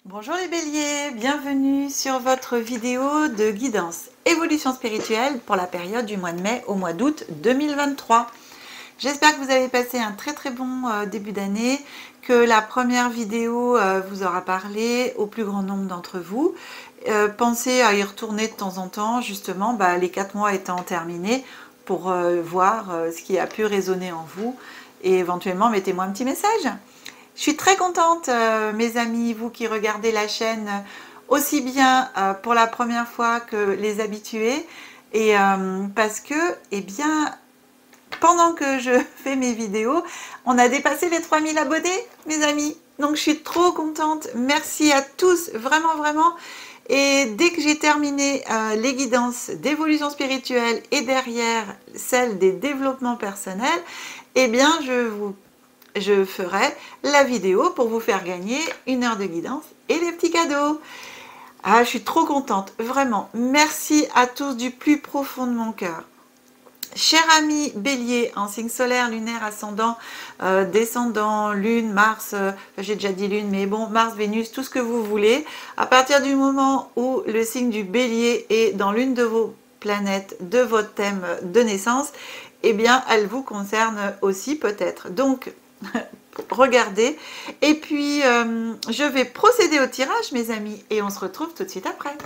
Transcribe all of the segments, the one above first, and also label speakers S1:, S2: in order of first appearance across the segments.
S1: Bonjour les béliers, bienvenue sur votre vidéo de guidance évolution spirituelle pour la période du mois de mai au mois d'août 2023. J'espère que vous avez passé un très bon début d'année, que la première vidéo vous aura parlé au plus grand nombre d'entre vous. Pensez à y retourner de temps en temps, justement, les 4 mois étant terminés, pour voir ce qui a pu résonner en vous et éventuellement mettez-moi un petit message. Je suis très contente, mes amis, vous qui regardez la chaîne aussi bien pour la première fois que les habitués, et parce que, eh bien, pendant que je fais mes vidéos, on a dépassé les 3000 abonnés, mes amis. Donc je suis trop contente. Merci à tous, vraiment. Et dès que j'ai terminé les guidances d'évolution spirituelle et derrière celle des développements personnels, eh bien, je ferai la vidéo pour vous faire gagner 1 heure de guidance et des petits cadeaux. Ah, je suis trop contente, vraiment. Merci à tous du plus profond de mon cœur. Cher ami bélier, en signe solaire, lunaire, ascendant, descendant, lune, Mars, j'ai déjà dit lune, mais bon, Mars, Vénus, tout ce que vous voulez. À partir du moment où le signe du bélier est dans l'une de vos planètes de votre thème de naissance, eh bien, elle vous concerne aussi peut-être. Donc, regardez. Et puis, je vais procéder au tirage, mes amis, et on se retrouve tout de suite après.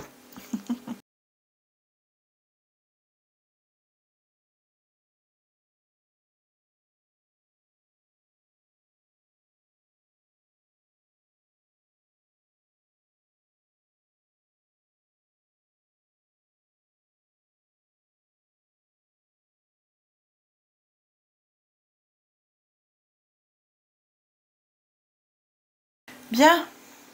S1: Bien,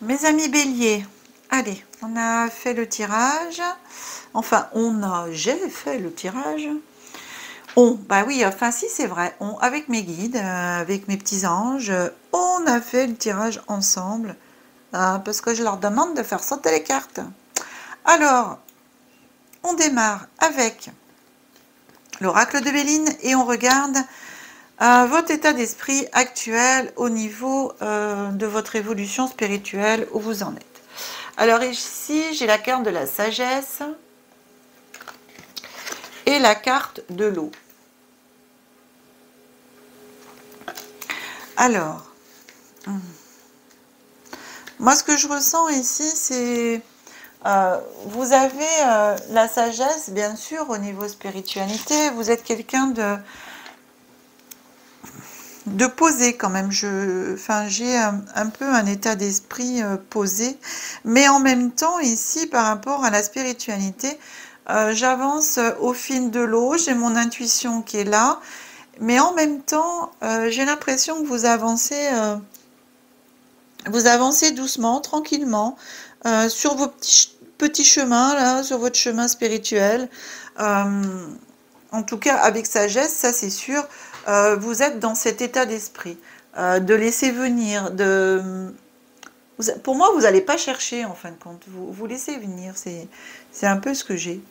S1: mes amis béliers, allez, on a fait le tirage. Enfin, j'ai fait le tirage. Bah oui, enfin si c'est vrai, avec mes guides, avec mes petits anges, on a fait le tirage ensemble, parce que je leur demande de faire sauter les cartes. Alors, on démarre avec l'oracle de Béline et on regarde votre état d'esprit actuel au niveau de votre évolution spirituelle, où vous en êtes. Alors ici, j'ai la carte de la sagesse et la carte de l'eau. Alors, moi ce que je ressens ici, c'est vous avez la sagesse, bien sûr, au niveau spiritualité. Vous êtes quelqu'un de posé quand même. J'ai un peu un état d'esprit posé, mais en même temps ici, par rapport à la spiritualité, j'avance au fil de l'eau. J'ai mon intuition qui est là, mais en même temps, j'ai l'impression que vous avancez doucement, tranquillement, sur vos petits chemins, là, sur votre chemin spirituel. En tout cas, avec sagesse, ça c'est sûr, vous êtes dans cet état d'esprit, de laisser venir, pour moi, vous n'allez pas chercher, en fin de compte. Vous laissez venir, c'est un peu ce que j'ai.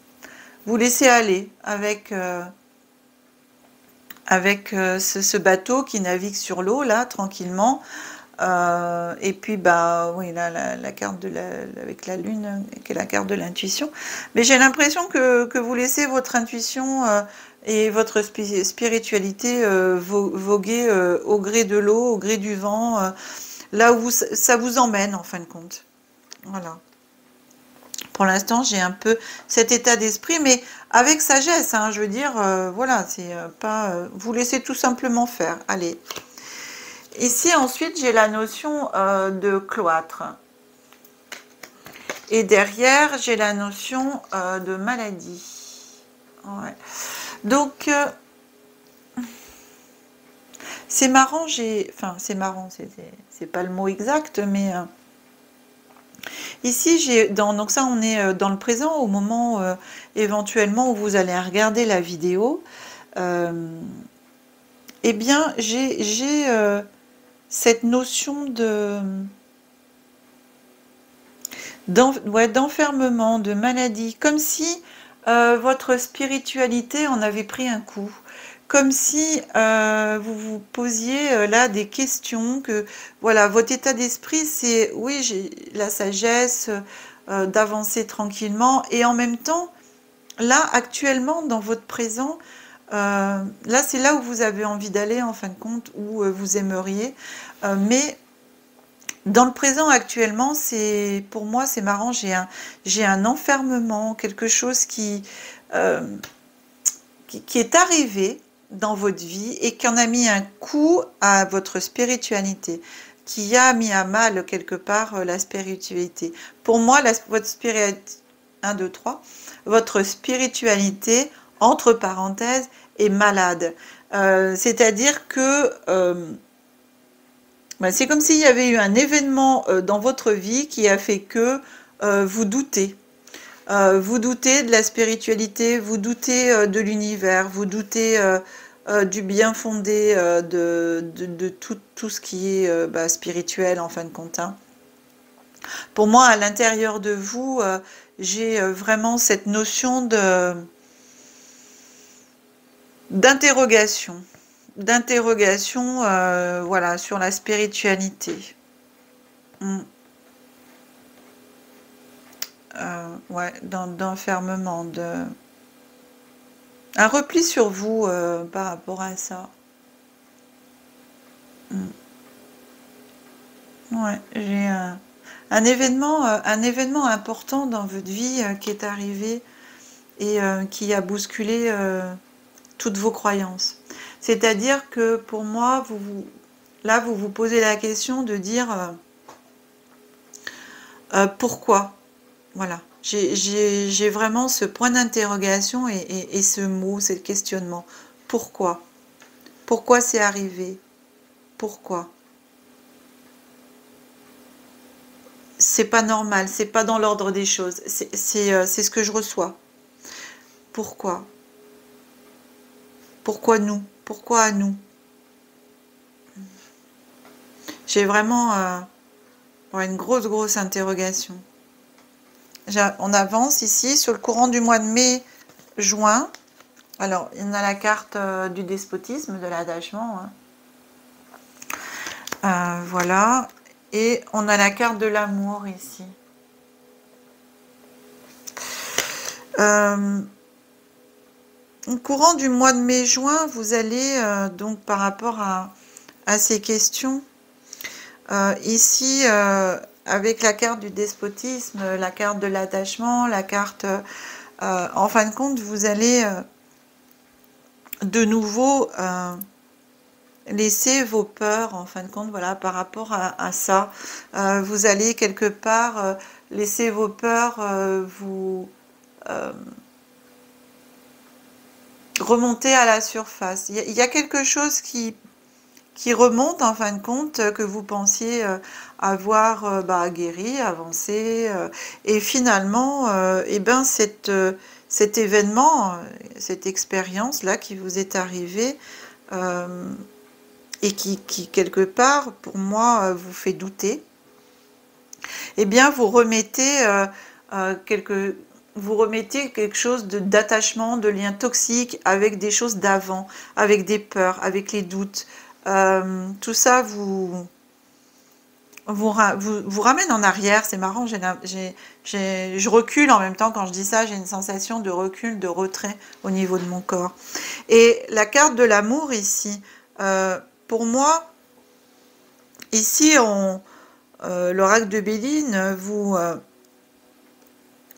S1: Vous laissez aller avec ce bateau qui navigue sur l'eau, là, tranquillement. Et puis, oui, là, la carte avec la lune, qui est la carte de l'intuition. Mais j'ai l'impression que vous laissez votre intuition et votre spiritualité voguer au gré de l'eau, au gré du vent, là où ça vous emmène, en fin de compte. Voilà. Pour l'instant, j'ai un peu cet état d'esprit, mais avec sagesse, hein, je veux dire, voilà, c'est pas... vous laissez tout simplement faire. Allez. Ici, ensuite, j'ai la notion de cloître. Et derrière, j'ai la notion de maladie. Ouais. Donc, c'est marrant, enfin, c'est marrant, c'est pas le mot exact, mais... ici, donc ça, on est dans le présent, au moment éventuellement où vous allez regarder la vidéo. Eh bien, j'ai cette notion d'enfermement, de maladie, comme si votre spiritualité en avait pris un coup, comme si vous vous posiez là des questions, que voilà, votre état d'esprit, c'est oui, j'ai la sagesse d'avancer tranquillement, et en même temps, là, actuellement, dans votre présent, là, c'est là où vous avez envie d'aller, en fin de compte, où vous aimeriez, mais dans le présent actuellement, c'est pour moi, c'est marrant, j'ai un enfermement, quelque chose euh, qui est arrivé dans votre vie et qui en a mis un coup à votre spiritualité, qui a mis à mal quelque part la spiritualité. Pour moi, votre spiritualité, 1, 2, 3, votre spiritualité, entre parenthèses, est malade. C'est-à-dire que c'est comme s'il y avait eu un événement dans votre vie qui a fait que vous doutez. Vous doutez de la spiritualité, vous doutez de l'univers, vous doutez du bien fondé de tout ce qui est spirituel en fin de compte, hein. Pour moi, à l'intérieur de vous, j'ai vraiment cette notion d'interrogation, voilà, sur la spiritualité. Ouais, d'enfermement, un repli sur vous par rapport à ça. Ouais, j'ai un événement important dans votre vie qui est arrivé et qui a bousculé toutes vos croyances. C'est-à-dire que pour moi, là, vous vous posez la question de dire pourquoi. Voilà. J'ai vraiment ce point d'interrogation et ce mot, ce questionnement. Pourquoi? Pourquoi c'est arrivé? Pourquoi? C'est pas normal, c'est pas dans l'ordre des choses. C'est ce que je reçois. Pourquoi? Pourquoi nous? Pourquoi à nous? J'ai vraiment une grosse interrogation. On avance ici sur le courant du mois de mai-juin. Alors, il y en a la carte du despotisme, de l'attachement. Hein. Voilà. Et on a la carte de l'amour ici. Au courant du mois de mai-juin, vous allez, donc par rapport à ces questions, ici, avec la carte du despotisme, la carte de l'attachement, la carte... en fin de compte, vous allez de nouveau laisser vos peurs, en fin de compte, voilà, par rapport à ça. Vous allez quelque part laisser vos peurs vous remonter à la surface. Il y a quelque chose qui remonte, en fin de compte, que vous pensiez avoir guéri, avancé, et finalement, cet événement, cette expérience-là qui vous est arrivée, et qui, quelque part, pour moi, vous fait douter, eh bien, vous remettez quelque chose d'attachement, de lien toxique avec des choses d'avant, avec des peurs, avec les doutes. Tout ça vous ramène en arrière. C'est marrant, je recule en même temps quand je dis ça, j'ai une sensation de recul, de retrait au niveau de mon corps. Et la carte de l'amour ici, pour moi, ici, l'oracle de Béline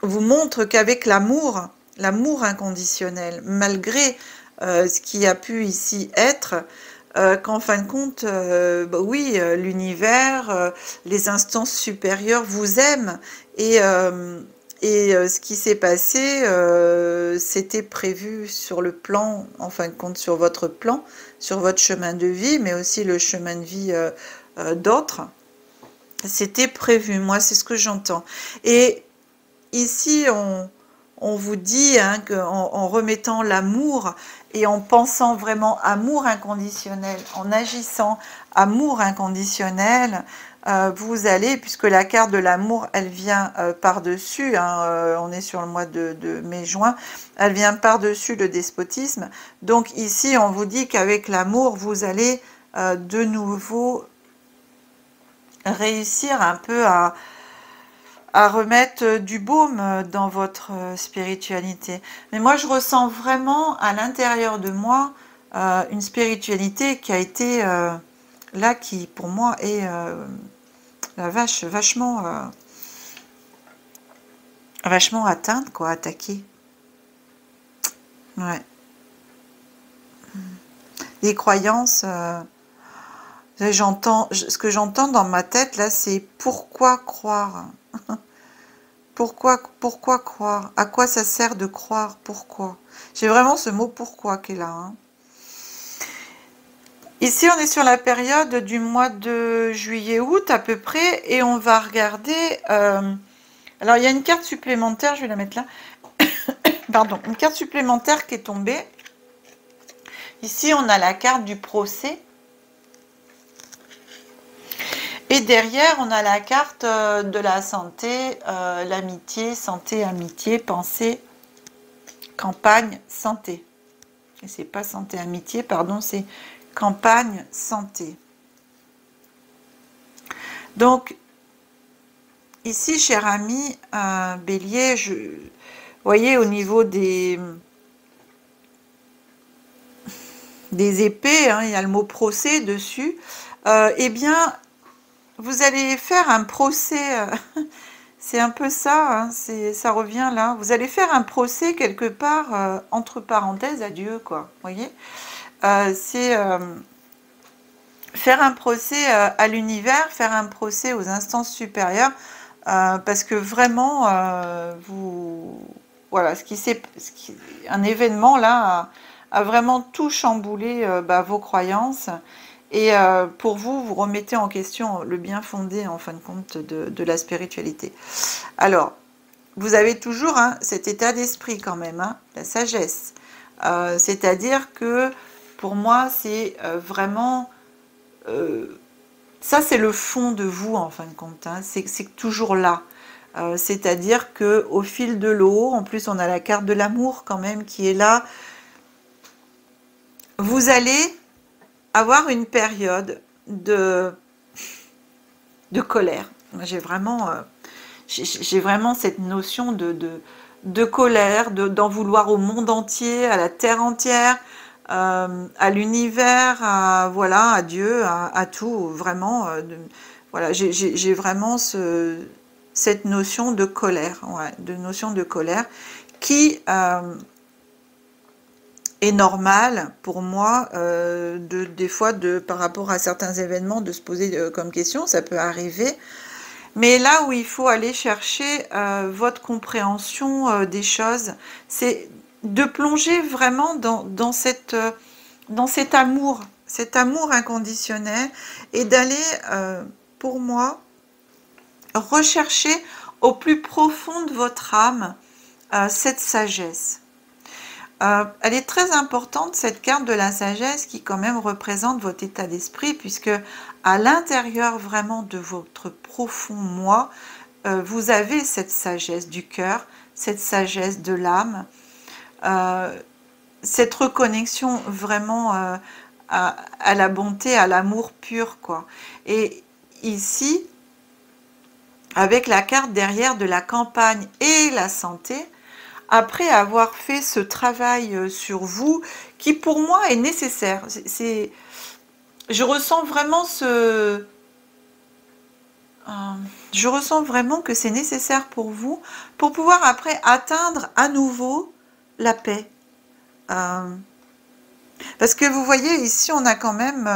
S1: vous montre qu'avec l'amour inconditionnel, malgré ce qui a pu ici être, qu'en fin de compte, oui, l'univers, les instances supérieures vous aiment, et ce qui s'est passé, c'était prévu sur le plan, en fin de compte, sur votre plan, sur votre chemin de vie, mais aussi le chemin de vie d'autres. C'était prévu, moi c'est ce que j'entends. Et ici, on vous dit qu'en remettant l'amour et en pensant vraiment amour inconditionnel, en agissant amour inconditionnel, vous allez, puisque la carte de l'amour, elle vient par-dessus, hein, on est sur le mois de mai-juin, elle vient par-dessus le despotisme. Donc ici, on vous dit qu'avec l'amour, vous allez de nouveau réussir un peu à remettre du baume dans votre spiritualité. Mais moi, je ressens vraiment à l'intérieur de moi une spiritualité qui a été là, qui pour moi est vachement atteinte, quoi, attaquée. Ouais. Les croyances, ce que j'entends dans ma tête là, c'est pourquoi croire? Pourquoi croire? À quoi ça sert de croire? Pourquoi? J'ai vraiment ce mot pourquoi qui est là. Hein. Ici, on est sur la période du mois de juillet-août à peu près, et on va regarder... alors, il y a une carte supplémentaire, je vais la mettre là. Pardon, une carte supplémentaire qui est tombée. Ici, on a la carte du procès. Et derrière, on a la carte de la santé, l'amitié, santé, amitié, pensée, campagne, santé. Et c'est pas santé, amitié, pardon, c'est campagne, santé. Donc, ici, cher ami, Bélier, vous voyez, au niveau des épées, hein, il y a le mot procès dessus, eh bien, vous allez faire un procès, c'est un peu ça, hein, ça revient là, vous allez faire un procès quelque part, entre parenthèses, à Dieu, quoi, vous voyez, c'est faire un procès à l'univers, faire un procès aux instances supérieures, parce que vraiment, voilà, un événement là a vraiment tout chamboulé vos croyances. Et pour vous, vous remettez en question le bien fondé, en fin de compte, de la spiritualité. Alors, vous avez toujours cet état d'esprit quand même, hein, la sagesse. C'est-à-dire que, pour moi, c'est vraiment... ça, c'est le fond de vous, en fin de compte. Hein, c'est toujours là. C'est-à-dire qu'au fil de l'eau, en plus, on a la carte de l'amour quand même qui est là. Vous allez avoir une période de colère. J'ai vraiment cette notion de colère, d'en vouloir au monde entier, à la terre entière, à l'univers, voilà, à Dieu, à tout, vraiment. Voilà, j'ai vraiment cette notion de colère, ouais, qui est normal pour moi, des fois, par rapport à certains événements, de se poser comme question, ça peut arriver. Mais là où il faut aller chercher votre compréhension des choses, c'est de plonger vraiment dans cet amour inconditionnel, et d'aller, pour moi, rechercher au plus profond de votre âme cette sagesse. Elle est très importante, cette carte de la sagesse, qui quand même représente votre état d'esprit, puisque à l'intérieur vraiment de votre profond moi, vous avez cette sagesse du cœur, cette sagesse de l'âme, cette reconnexion vraiment à la bonté, à l'amour pur, quoi. Et ici, avec la carte derrière de la campagne et la santé, après avoir fait ce travail sur vous, qui pour moi est nécessaire. Je ressens vraiment je ressens vraiment que c'est nécessaire pour vous, pour pouvoir après atteindre à nouveau la paix. Parce que vous voyez, ici, on a quand même,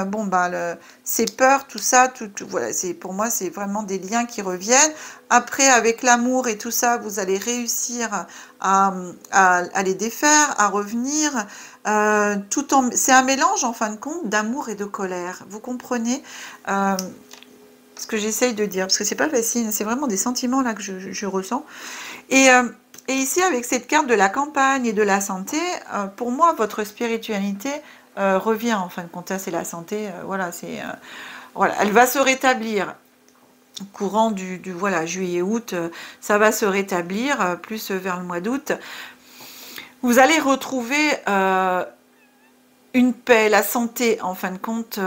S1: ces peurs, tout ça, voilà, pour moi, c'est vraiment des liens qui reviennent. Après, avec l'amour et tout ça, vous allez réussir à les défaire, à revenir. C'est un mélange, en fin de compte, d'amour et de colère. Vous comprenez ce que j'essaye de dire? Parce que c'est pas facile, c'est vraiment des sentiments là que je ressens. Et ici, avec cette carte de la campagne et de la santé, pour moi, votre spiritualité revient, en fin de compte. C'est la santé, voilà, voilà, elle va se rétablir. courant voilà, juillet-août, ça va se rétablir, plus vers le mois d'août. Vous allez retrouver une paix, la santé, en fin de compte,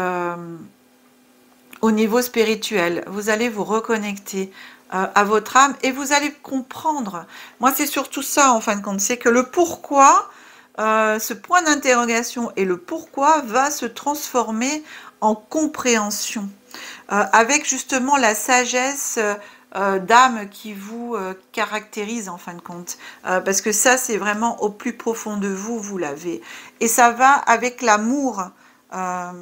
S1: au niveau spirituel. Vous allez vous reconnecter à votre âme et vous allez comprendre. Moi, c'est surtout ça, en fin de compte, c'est que le pourquoi, ce point d'interrogation et le pourquoi va se transformer en compréhension, avec justement la sagesse d'âme qui vous caractérise en fin de compte, parce que ça c'est vraiment au plus profond de vous, vous l'avez, et ça va avec l'amour, parce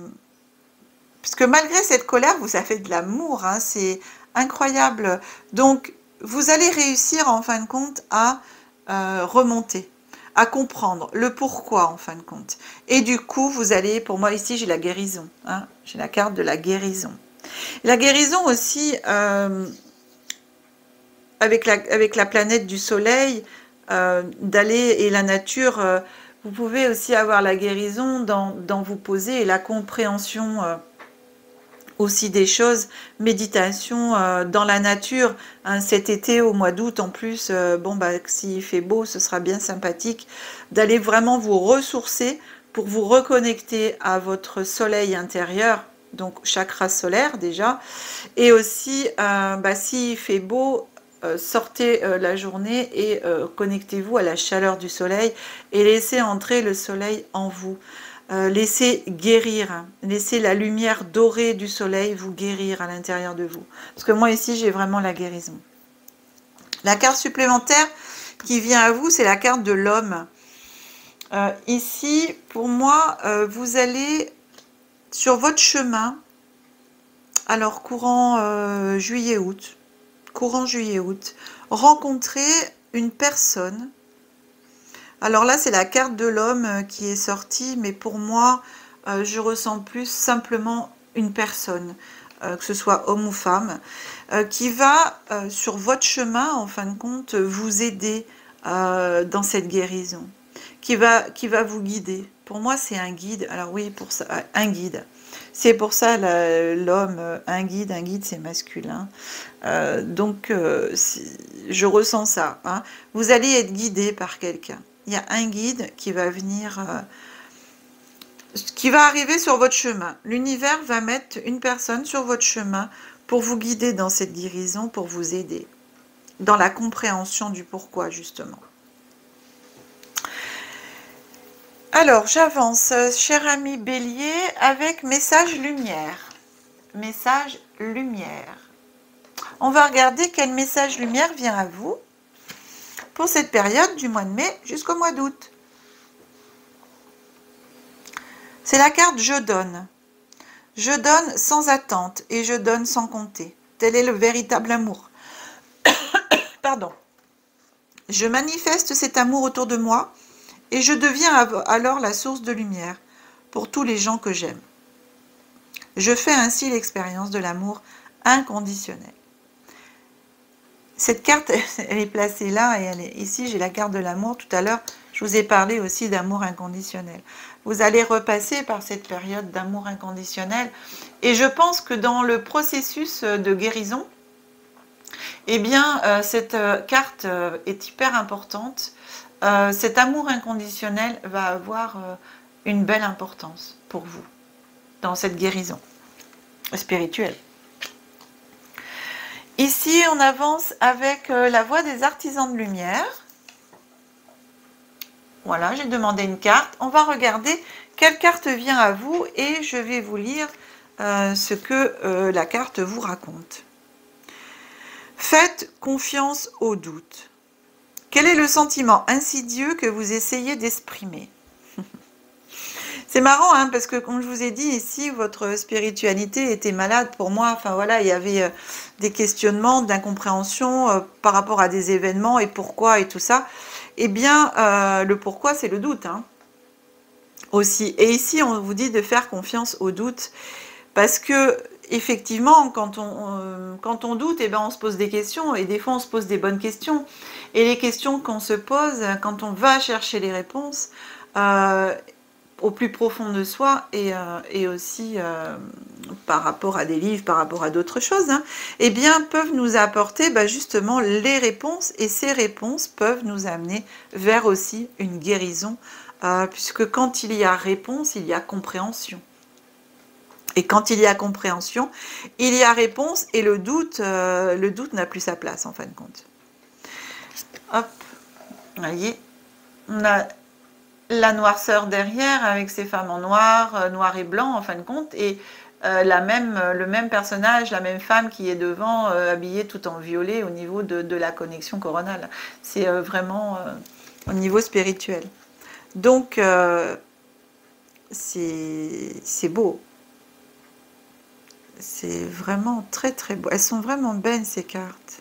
S1: que malgré cette colère, vous avez de l'amour, hein, c'est incroyable. Donc vous allez réussir en fin de compte à remonter, à comprendre le pourquoi en fin de compte, et du coup vous allez, pour moi ici j'ai la guérison, hein, j'ai la carte de la guérison. La guérison aussi, avec la planète du soleil, d'aller, et la nature, vous pouvez aussi avoir la guérison dans vous poser, et la compréhension aussi des choses, méditation dans la nature, hein, cet été au mois d'août en plus, bon bah s'il fait beau, ce sera bien sympathique d'aller vraiment vous ressourcer pour vous reconnecter à votre soleil intérieur, donc chakra solaire déjà, et aussi bah, s'il fait beau, sortez la journée et connectez-vous à la chaleur du soleil et laissez entrer le soleil en vous. Laissez guérir, laissez la lumière dorée du soleil vous guérir à l'intérieur de vous. Parce que moi ici j'ai vraiment la guérison. La carte supplémentaire qui vient à vous, c'est la carte de l'homme. Ici, pour moi, vous allez sur votre chemin, alors courant juillet-août, rencontrer une personne. Alors là, c'est la carte de l'homme qui est sortie, mais pour moi, je ressens plus simplement une personne, que ce soit homme ou femme, qui va, sur votre chemin, en fin de compte, vous aider dans cette guérison, qui va vous guider. Pour moi, c'est un guide. Alors oui, pour ça, un guide. C'est pour ça l'homme, un guide c'est masculin. Donc, je ressens ça. Hein. Vous allez être guidé par quelqu'un. Il y a un guide qui va venir, qui va arriver sur votre chemin. L'univers va mettre une personne sur votre chemin pour vous guider dans cette guérison, pour vous aider dans la compréhension du pourquoi, justement. Alors, j'avance, cher ami Bélier, avec message lumière. Message lumière. On va regarder quel message lumière vient à vous pour cette période du mois de mai jusqu'au mois d'août. C'est la carte « Je donne ». Je donne sans attente et je donne sans compter. Tel est le véritable amour. Pardon. Je manifeste cet amour autour de moi et je deviens alors la source de lumière pour tous les gens que j'aime. Je fais ainsi l'expérience de l'amour inconditionnel. Cette carte, elle est placée là et elle est ici. J'ai la carte de l'amour. Tout à l'heure, je vous ai parlé aussi d'amour inconditionnel. Vous allez repasser par cette période d'amour inconditionnel. Et je pense que dans le processus de guérison, eh bien, cette carte est hyper importante. Cet amour inconditionnel va avoir une belle importance pour vous dans cette guérison spirituelle. Ici, on avance avec la voix des artisans de lumière. Voilà, j'ai demandé une carte. On va regarder quelle carte vient à vous et je vais vous lire ce que la carte vous raconte. Faites confiance au doute. Quel est le sentiment insidieux que vous essayez d'exprimer? C'est marrant, hein, parce que comme je vous ai dit ici, votre spiritualité était malade pour moi. Enfin voilà, il y avait des questionnements, d'incompréhension par rapport à des événements et pourquoi et tout ça. Eh bien, le pourquoi, c'est le doute, hein, aussi. Et ici, on vous dit de faire confiance au doute, parce que effectivement, quand on doute, eh ben, on se pose des questions, et des fois, on se pose des bonnes questions. Et les questions qu'on se pose, quand on va chercher les réponses, au plus profond de soi et aussi par rapport à des livres, par rapport à d'autres choses, hein, eh bien, peuvent nous apporter justement les réponses, et ces réponses peuvent nous amener vers aussi une guérison, puisque quand il y a réponse, il y a compréhension. Et quand il y a compréhension, il y a réponse, et le doute n'a plus sa place, en fin de compte. Hop, vous voyez, on a la noirceur derrière, avec ces femmes en noir, noir et blanc, en fin de compte, et le même personnage, la même femme qui est devant, habillée tout en violet, au niveau de la connexion coronale. C'est vraiment au niveau spirituel. Donc, c'est beau. C'est vraiment très très beau. Elles sont vraiment belles, ces cartes.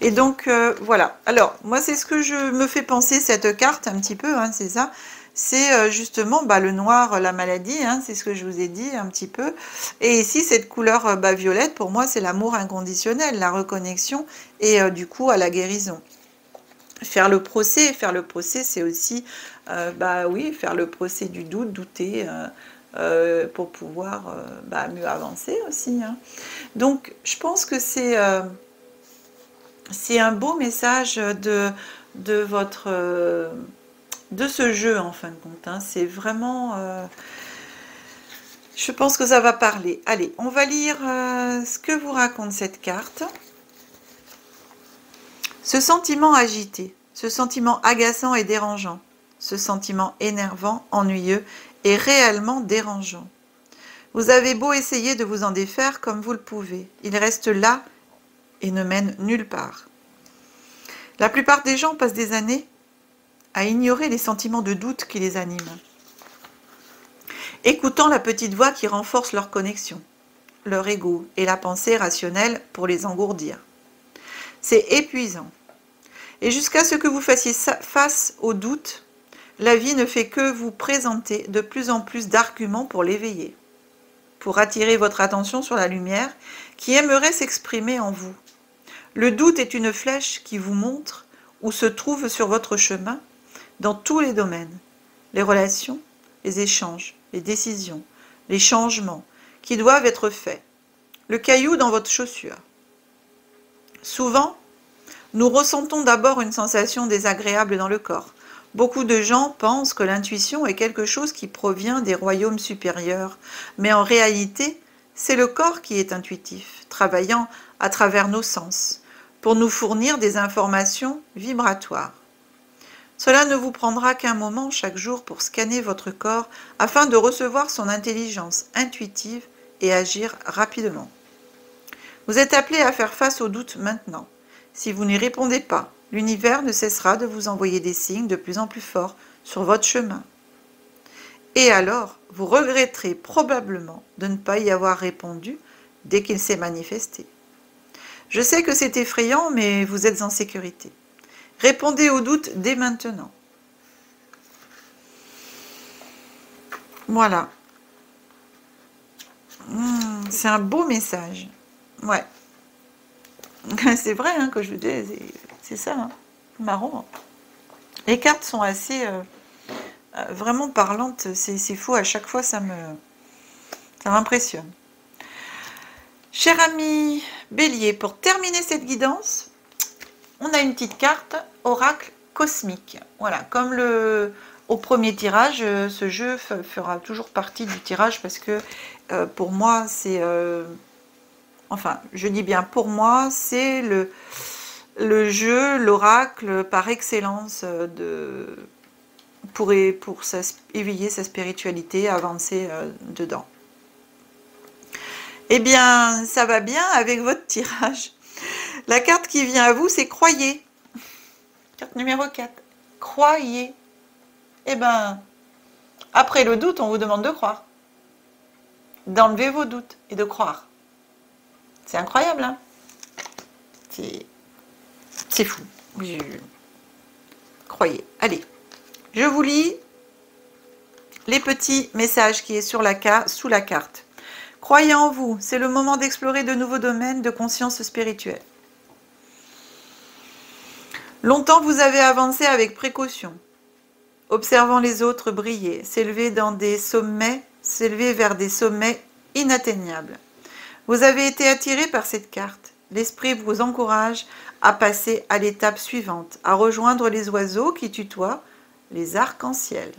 S1: Et donc, voilà. Alors, moi, c'est ce que je me fais penser, cette carte, un petit peu, hein, c'est ça. C'est justement le noir, la maladie, hein, c'est ce que je vous ai dit un petit peu. Et ici, cette couleur violette, pour moi, c'est l'amour inconditionnel, la reconnexion et du coup, à la guérison. Faire le procès, c'est aussi, oui, faire le procès du doute, douter, pour pouvoir mieux avancer aussi, hein. Donc, je pense que c'est un beau message de ce jeu, en fin de compte, hein. C'est vraiment... je pense que ça va parler. Allez, on va lire ce que vous raconte cette carte. Ce sentiment agité, ce sentiment agaçant et dérangeant, ce sentiment énervant, ennuyeux et réellement dérangeant. Vous avez beau essayer de vous en défaire comme vous le pouvez, il reste là et ne mène nulle part. La plupart des gens passent des années à ignorer les sentiments de doute qui les animent, écoutant la petite voix qui renforce leur connexion, leur ego et la pensée rationnelle pour les engourdir. C'est épuisant. Et jusqu'à ce que vous fassiez face au doute, la vie ne fait que vous présenter de plus en plus d'arguments pour l'éveiller, pour attirer votre attention sur la lumière qui aimerait s'exprimer en vous. Le doute est une flèche qui vous montre où se trouve sur votre chemin, dans tous les domaines, les relations, les échanges, les décisions, les changements qui doivent être faits, le caillou dans votre chaussure. Souvent, nous ressentons d'abord une sensation désagréable dans le corps. Beaucoup de gens pensent que l'intuition est quelque chose qui provient des royaumes supérieurs, mais en réalité, c'est le corps qui est intuitif, travaillant à travers nos sens, pour nous fournir des informations vibratoires. Cela ne vous prendra qu'un moment chaque jour pour scanner votre corps afin de recevoir son intelligence intuitive et agir rapidement. Vous êtes appelé à faire face au doute maintenant. Si vous n'y répondez pas, l'univers ne cessera de vous envoyer des signes de plus en plus forts sur votre chemin. Et alors, vous regretterez probablement de ne pas y avoir répondu dès qu'il s'est manifesté. Je sais que c'est effrayant, mais vous êtes en sécurité. Répondez aux doutes dès maintenant. Voilà. C'est un beau message. Ouais. C'est vrai hein, que je vous dis, c'est ça. Hein. Marrant. Les cartes sont assez vraiment parlantes. C'est fou. À chaque fois, ça m'impressionne. Cher ami Bélier, pour terminer cette guidance, on a une petite carte oracle cosmique. Voilà, comme au premier tirage, ce jeu fera toujours partie du tirage parce que pour moi, c'est... enfin, je dis bien pour moi, c'est le jeu, l'oracle par excellence pour éveiller sa spiritualité, avancer dedans. Eh bien, ça va bien avec votre tirage. La carte qui vient à vous, c'est croyez. Carte numéro 4. Croyez. Eh bien, après le doute, on vous demande de croire. D'enlever vos doutes et de croire. C'est incroyable, hein? C'est fou. Croyez. Allez, je vous lis les petits messages qui est sous la carte. Croyez en vous, c'est le moment d'explorer de nouveaux domaines de conscience spirituelle. Longtemps vous avez avancé avec précaution, observant les autres briller, s'élever vers des sommets inatteignable. Vous avez été attiré par cette carte. L'esprit vous encourage à passer à l'étape suivante, à rejoindre les oiseaux qui tutoient les arcs-en-ciel.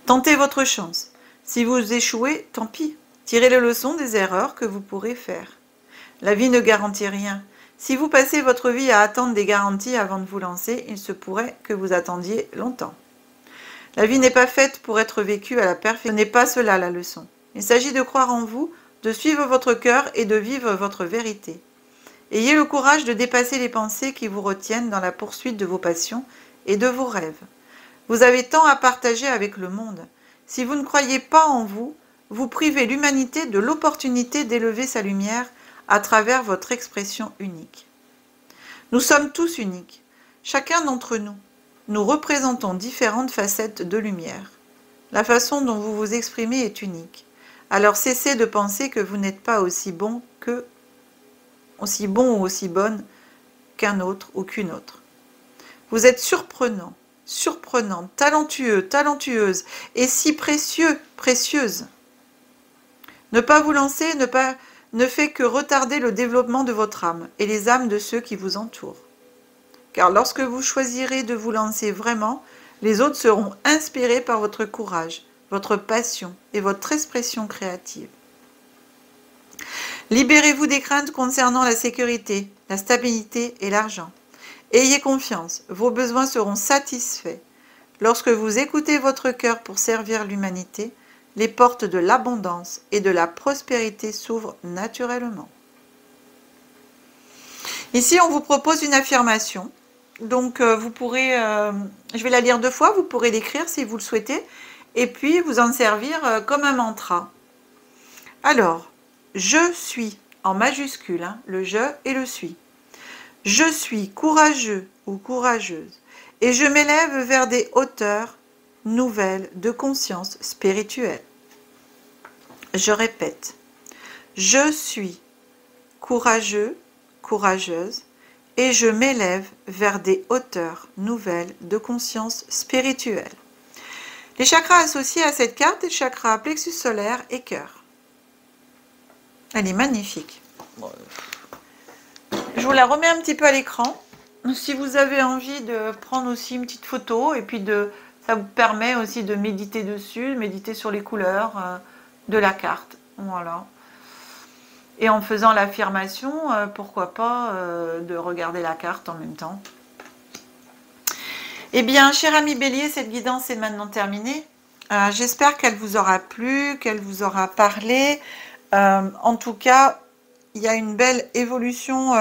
S1: Tentez votre chance. Si vous échouez, tant pis. Tirez les leçons des erreurs que vous pourrez faire. La vie ne garantit rien. Si vous passez votre vie à attendre des garanties avant de vous lancer, il se pourrait que vous attendiez longtemps. La vie n'est pas faite pour être vécue à la perfection. Ce n'est pas cela la leçon. Il s'agit de croire en vous, de suivre votre cœur et de vivre votre vérité. Ayez le courage de dépasser les pensées qui vous retiennent dans la poursuite de vos passions et de vos rêves. Vous avez tant à partager avec le monde. Si vous ne croyez pas en vous, vous privez l'humanité de l'opportunité d'élever sa lumière à travers votre expression unique. Nous sommes tous uniques. Chacun d'entre nous. Nous représentons différentes facettes de lumière. La façon dont vous vous exprimez est unique. Alors cessez de penser que vous n'êtes pas aussi bon ou aussi bonne qu'un autre ou qu'une autre. Vous êtes surprenant, surprenante, talentueux, talentueuse et si précieux, précieuse. Ne pas vous lancer ne fait que retarder le développement de votre âme et les âmes de ceux qui vous entourent. Car lorsque vous choisirez de vous lancer vraiment, les autres seront inspirés par votre courage, votre passion et votre expression créative. Libérez-vous des craintes concernant la sécurité, la stabilité et l'argent. Ayez confiance, vos besoins seront satisfaits. Lorsque vous écoutez votre cœur pour servir l'humanité, les portes de l'abondance et de la prospérité s'ouvrent naturellement. Ici, on vous propose une affirmation. Donc, vous pourrez, je vais la lire 2 fois, vous pourrez l'écrire si vous le souhaitez, et puis vous en servir comme un mantra. Alors, je suis, en majuscule, hein, le je et le suis. Je suis courageux ou courageuse, et je m'élève vers des hauteurs nouvelle de conscience spirituelle. Je répète, je suis courageux, courageuse, et je m'élève vers des hauteurs nouvelles de conscience spirituelle. Les chakras associés à cette carte, les chakras plexus solaire et cœur. Elle est magnifique. Je vous la remets un petit peu à l'écran. Si vous avez envie de prendre aussi une petite photo et puis ça vous permet aussi de méditer dessus, méditer sur les couleurs de la carte. Voilà. Et en faisant l'affirmation, pourquoi pas de regarder la carte en même temps. Eh bien, cher ami Bélier, cette guidance est maintenant terminée. J'espère qu'elle vous aura plu, qu'elle vous aura parlé. En tout cas, il y a une belle évolution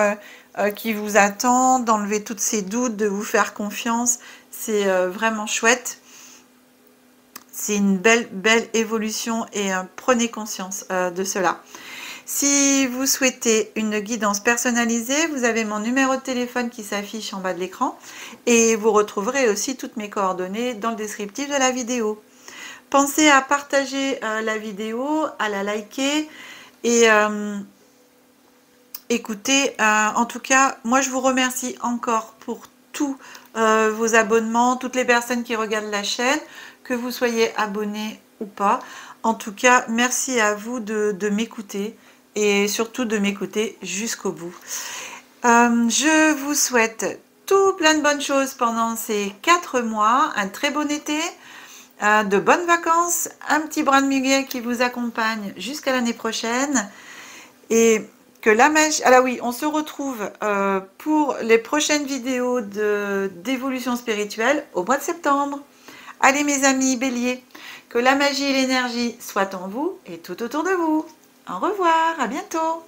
S1: qui vous attend, d'enlever tous ces doutes, de vous faire confiance. C'est vraiment chouette. C'est une belle évolution et prenez conscience de cela. Si vous souhaitez une guidance personnalisée, vous avez mon numéro de téléphone qui s'affiche en bas de l'écran et vous retrouverez aussi toutes mes coordonnées dans le descriptif de la vidéo. Pensez à partager la vidéo, à la liker et écoutez, en tout cas, moi je vous remercie encore pour tous vos abonnements, toutes les personnes qui regardent la chaîne, que vous soyez abonnés ou pas. En tout cas, merci à vous de m'écouter et surtout de m'écouter jusqu'au bout. Je vous souhaite tout plein de bonnes choses pendant ces 4 mois, un très bon été, de bonnes vacances, un petit brin de muguet qui vous accompagne jusqu'à l'année prochaine et que la magie... Ah là oui, on se retrouve pour les prochaines vidéos d'évolution spirituelle au mois de septembre. Allez mes amis béliers, que la magie et l'énergie soient en vous et tout autour de vous. Au revoir, à bientôt.